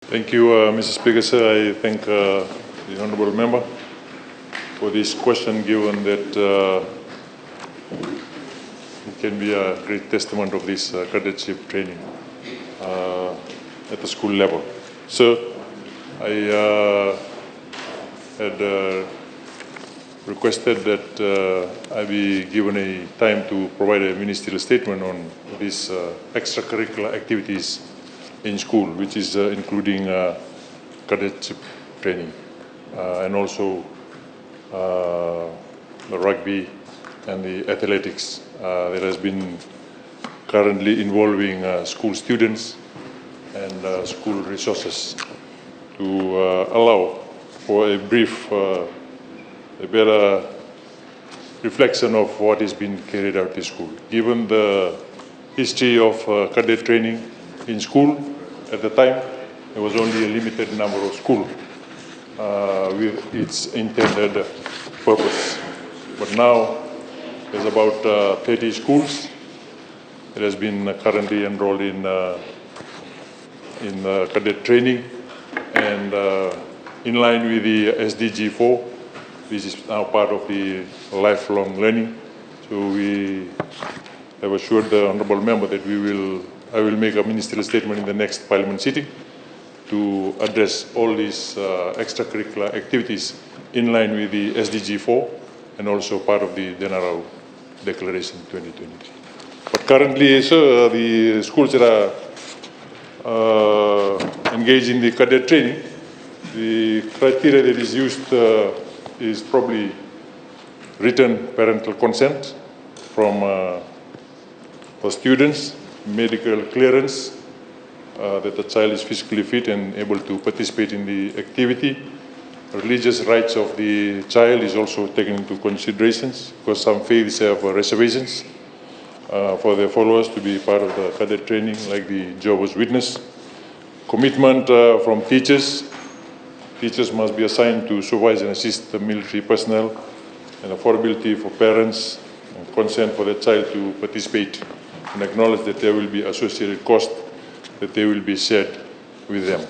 Thank you, Mr. Speaker, sir. I thank the honourable member for this question, given that it can be a great testament of this cadetship training at the school level. So I had requested that I be given a time to provide a ministerial statement on these extracurricular activities in school, which is including cadetship training and also the rugby and the athletics that has been currently involving school students and school resources to allow for a brief, a better reflection of what has been carried out in school. Given the history of cadet training in school, at the time, there was only a limited number of schools with its intended purpose. But now, there's about 30 schools that has been currently enrolled in cadet training, and in line with the SDG 4, this is now part of the lifelong learning. So we have assured the honourable member that I will make a ministerial statement in the next parliament sitting to address all these extracurricular activities in line with the SDG 4 and also part of the General Declaration 2020. But currently, sir, the schools that are engaged in the cadet training, the criteria that is used is probably written parental consent from the students, medical clearance, that the child is physically fit and able to participate in the activity. Religious rights of the child is also taken into considerations, because some faiths have reservations for their followers to be part of the cadet training, like the Jehovah's Witness. Commitment from teachers. Teachers must be assigned to supervise and assist the military personnel, and affordability for parents, and consent for the child to participate, and acknowledge that there will be associated costs that they will be shared with them.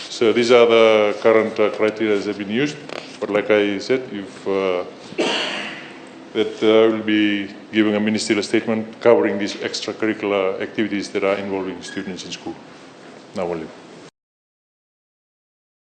So these are the current criteria that have been used. But like I said, if I will be giving a ministerial statement covering these extracurricular activities that are involving students in school. Now,